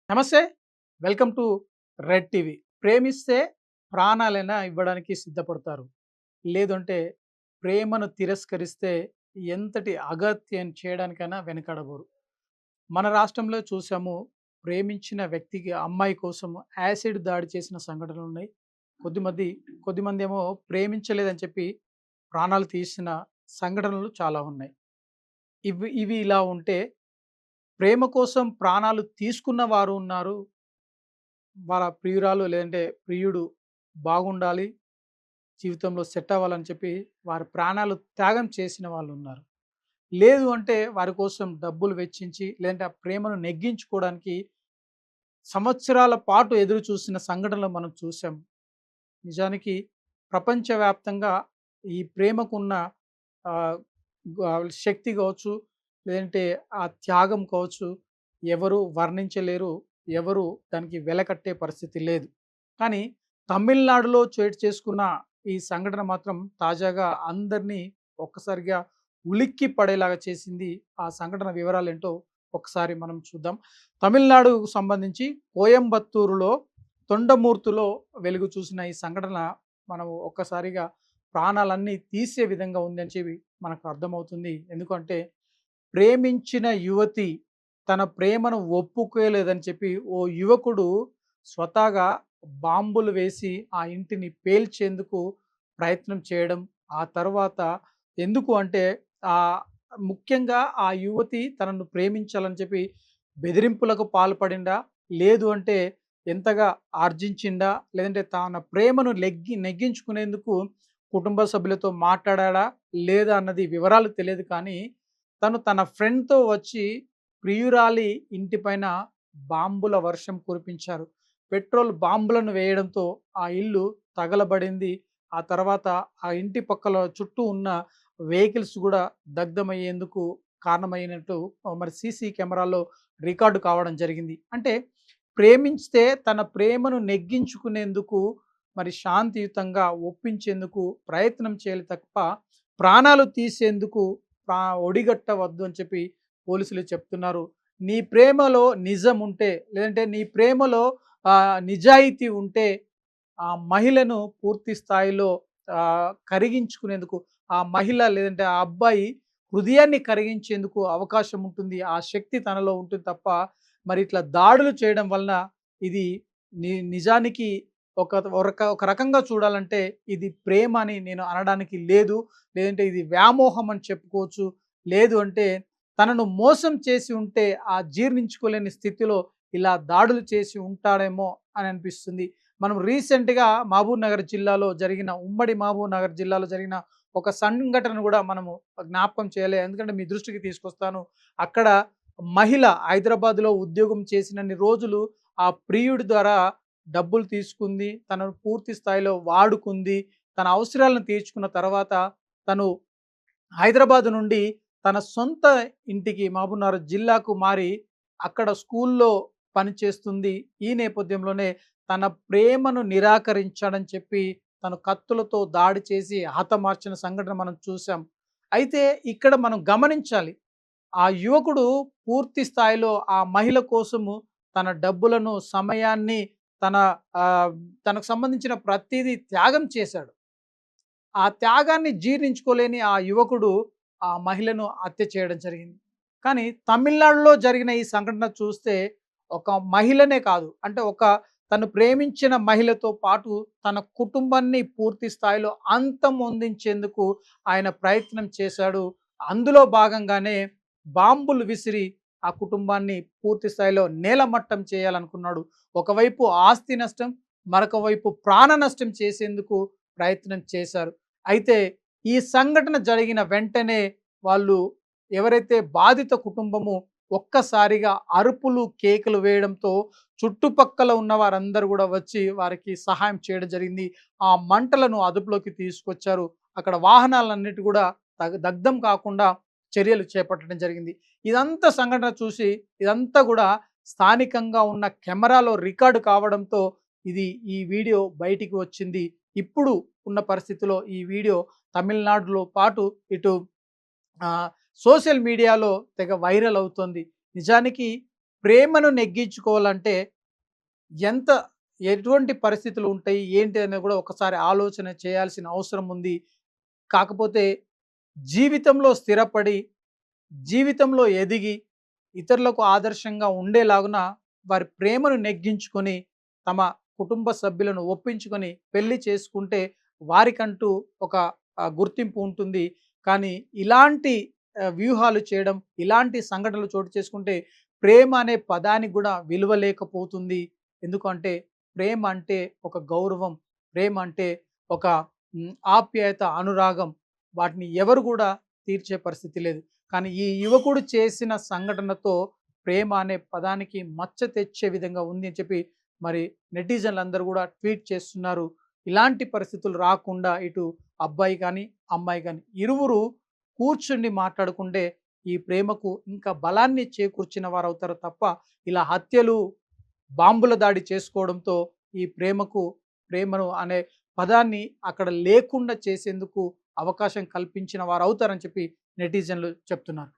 నమస్తే. Welcome to red TV. ప్రేమిస్తే ప్రాణాలైనా ఇవ్వడానికి సిద్ధపడతారు. లేదంటే ప్రేమను తిరస్కరిస్తే ఎంతటి అగత్యం చేయడానికైనా వెనకాడబోరు. మన రాష్ట్రంలో చూసాము. ప్రేమించిన వ్యక్తికి అమ్మాయి కోసం యాసిడ్ దాడి చేసిన సంఘటనలున్నాయి. కొద్దిమంది కొద్దిమందేమో ప్రేమించలేదని చెప్పి ప్రాణాలు తీసిన సంఘటనలు చాలా ఉన్నాయి. ఇవి ఇవి ఇలా ఉంటే ప్రేమ కోసం ప్రాణాలు తీసుకున్న వారు ఉన్నారు. వాళ్ళ ప్రియురాలు లేదంటే ప్రియుడు బాగుండాలి, జీవితంలో సెట్ అవ్వాలని చెప్పి వారి ప్రాణాలు త్యాగం చేసిన వాళ్ళున్నారు. లేదు అంటే వారి కోసం డబ్బులు వెచ్చించి లేదంటే ఆ ప్రేమను నెగ్గించుకోవడానికి సంవత్సరాల పాటు ఎదురు చూసిన సంఘటనలు మనం చూసాం. నిజానికి ప్రపంచవ్యాప్తంగా ఈ ప్రేమకున్న ఆహ్, శక్తి కావచ్చు, లేదంటే ఆ త్యాగం కావచ్చు, ఎవరు వర్ణించలేరు. ఎవరు దానికి వెలకట్టే పరిస్థితి లేదు. కానీ తమిళనాడులో చోటు చేసుకున్న ఈ సంఘటన మాత్రం తాజాగా అందరినీ ఒక్కసారిగా ఉలిక్కి పడేలాగా చేసింది. ఆ సంఘటన వివరాలేంటో ఒకసారి మనం చూద్దాం. తమిళనాడుకు సంబంధించి కోయంబత్తూరులో తొండమూర్తిలో వెలుగు చూసిన ఈ సంఘటన మనం ఒక్కసారిగా ప్రాణాలన్నీ తీసే విధంగా ఉందని చెప్పి మనకు అర్థమవుతుంది. ఎందుకంటే ప్రేమించిన యువతి తన ప్రేమను ఒప్పుకోలేదని చెప్పి ఓ యువకుడు స్వతహాగా బాంబులు వేసి ఆ ఇంటిని పేల్చేందుకు ప్రయత్నం చేయడం. ఆ తర్వాత ఎందుకు అంటే ఆహ్, ముఖ్యంగా ఆ యువతి తనను ప్రేమించాలని చెప్పి బెదిరింపులకు పాల్పడిందా? లేదు అంటే ఎంతగా ఆర్జించిందా? లేదంటే తన ప్రేమను నెగ్గించుకునేందుకు కుటుంబ సభ్యులతో మాట్లాడాడా? లేదా అన్నది వివరాలు తెలియదు కానీ తను తన ఫ్రెండ్‌తో వచ్చి ప్రియురాలి ఇంటిపైన బాంబుల వర్షం కురిపించారు. పెట్రోల్ బాంబులను వేయడంతో ఆ ఇల్లు తగలబడింది. ఆ తర్వాత ఆ ఇంటి పక్కల చుట్టూ ఉన్న వెహికల్స్ గూడా దగ్ధమయ్యేందుకు కారణమైనట్టు మరి సీసీ కెమెరాలో రికార్డు కావడం జరిగింది. అంటే ప్రేమించితే తన ప్రేమను నెగ్గించుకునేందుకు మరి శాంతియుతంగా ఒప్పించేందుకు ప్రయత్నం చేయాలి తప్ప ప్రాణాలు తీసేందుకు ఒడిగట్టవద్దు అని చెప్పి పోలీసులు చెప్తున్నారు. నీ ప్రేమలో నిజం ఉంటే లేదంటే నీ ప్రేమలో నిజాయితీ ఉంటే ఆ మహిళను పూర్తి స్థాయిలో కరిగించుకునేందుకు ఆ మహిళ లేదంటే ఆ అబ్బాయి హృదయాన్ని కరిగించేందుకు అవకాశం ఉంటుంది. ఆ శక్తి తనలో ఉంటుంది తప్ప మరి ఇట్లా దాడులు చేయడం వలన ఇది నిజానికి ఒక రకంగా చూడాలంటే ఇది ప్రేమ అని నేను అనడానికి లేదు. లేదంటే ఇది వ్యామోహం అని చెప్పుకోవచ్చు. లేదు అంటే తనను మోసం చేసి ఉంటే ఆ జీర్ణించుకోలేని స్థితిలో ఇలా దాడులు చేసి ఉంటాడేమో అని అనిపిస్తుంది. మనం రీసెంట్‌గా ఉమ్మడి మహబూబ్ నగర్ జిల్లాలో జరిగిన ఒక సంఘటనను గూడా మనము జ్ఞాపకం చేయాలి. ఎందుకంటే మీ దృష్టికి తీసుకొస్తాను. అక్కడ మహిళ హైదరాబాద్‌లో ఉద్యోగం చేసినన్ని రోజులు ఆ ప్రియుడి ద్వారా డబ్బులు తీసుకుంది. తనను పూర్తి స్థాయిలో వాడుకుంది. తన అవసరాలను తీర్చుకున్న తర్వాత తను హైదరాబాద్ నుండి తన సొంత ఇంటికి మహబూబ్‌నగర్ జిల్లాకు మారి అక్కడ స్కూల్లో పనిచేస్తుంది. ఈ నేపథ్యంలోనే తన ప్రేమను నిరాకరించాడని చెప్పి తను కత్తులతో దాడి చేసి హతమార్చిన సంఘటన మనం చూసాం. అయితే ఇక్కడ మనం గమనించాలి. ఆ యువకుడు పూర్తి స్థాయిలో ఆ మహిళ కోసము తన డబ్బులను, సమయాన్ని, తన ఆహ్, తనకు సంబంధించిన ప్రతీదీ త్యాగం చేశాడు. ఆ త్యాగాన్ని జీర్ణించుకోలేని ఆ యువకుడు ఆ మహిళను హత్య చేయడం జరిగింది. కానీ తమిళనాడులో జరిగిన ఈ సంఘటన చూస్తే ఒక మహిళనే కాదు, అంటే తను ప్రేమించిన మహిళతో పాటు తన కుటుంబాన్ని పూర్తి స్థాయిలో అంతమొందించేందుకు ఆయన ప్రయత్నం చేశాడు. అందులో భాగంగానే బాంబులు విసిరి ఆ కుటుంబాన్ని పూర్తి స్థాయిలో నేలమట్టం చేయాలనుకున్నాడు. ఒకవైపు ఆస్తి నష్టం, మరొక వైపు ప్రాణ నష్టం చేసేందుకు ప్రయత్నం చేశారు. అయితే ఈ సంఘటన జరిగిన వెంటనే వాళ్ళు ఎవరైతే బాధిత కుటుంబము ఒక్కసారిగా అరుపులు, కేకలు వేయడంతో చుట్టుపక్కల ఉన్న వారందరూ గూడా వచ్చి వారికి సహాయం చేయడం జరిగింది. ఆ మంటలను అదుపులోకి తీసుకొచ్చారు. అక్కడ వాహనాలన్నిటి గూడా దగ్ధం కాకుండా చర్యలు చేపట్టడం జరిగింది. ఇదంతా సంఘటన చూసి ఇదంతా గూడా స్థానికంగా ఉన్న కెమెరాలో రికార్డు కావడంతో ఈ వీడియో బయటికి వచ్చింది. ఇప్పుడు ఉన్న పరిస్థితిలో ఈ వీడియో తమిళనాడులో పాటు ఇటు ఆహ్, సోషల్ మీడియాలో తెగ వైరల్ అవుతోంది. నిజానికి ప్రేమను నెగ్గించుకోవాలంటే ఎంత ఎటువంటి పరిస్థితులు ఉంటాయి? ఏంటి అనేది కూడా ఒకసారి ఆలోచన చేయాల్సిన అవసరం ఉంది. కాకపోతే జీవితంలో స్థిరపడి, జీవితంలో ఎదిగి, ఇతరులకు ఆదర్శంగా ఉండేలాగున వారి ప్రేమను నెగ్గించుకొని, తమ కుటుంబ సభ్యులను ఒప్పించుకొని పెళ్లి చేసుకుంటే వారికంటూ ఒక గుర్తింపు ఉంటుంది. కానీ ఇలాంటి వ్యూహాలు చేయడం, ఇలాంటి సంఘటనలు చోటు చేసుకుంటే ప్రేమ అనే పదానికి గూడా విలువ లేకపోతుంది. ఎందుకంటే ప్రేమ అంటే ఒక గౌరవం. ప్రేమ అంటే ఒక ఆప్యాయత, అనురాగం. వాటిని ఎవరు గూడా తీర్చే పరిస్థితి లేదు. కానీ ఈ యువకుడు చేసిన సంఘటనతో ప్రేమ అనే పదానికి మచ్చ తెచ్చే విధంగా ఉంది అని చెప్పి మరి నెటిజన్లందరూ గూడా ట్వీట్ చేస్తున్నారు. ఇలాంటి పరిస్థితులు రాకుండా ఇటు అబ్బాయి కానీ, అమ్మాయి కానీ ఇరువురు కూర్చుండి మాట్లాడుకుంటే ఈ ప్రేమకు ఇంకా బలాన్ని చేకూర్చిన వారవుతారు తప్ప, ఇలా హత్యలు, బాంబుల దాడి చేసుకోవడంతో ఈ ప్రేమను అనే పదాన్ని అక్కడ లేకుండా చేసేందుకు అవకాశం కల్పించిన వారవుతారని చెప్పి నెటిజన్లు చెప్తున్నారు.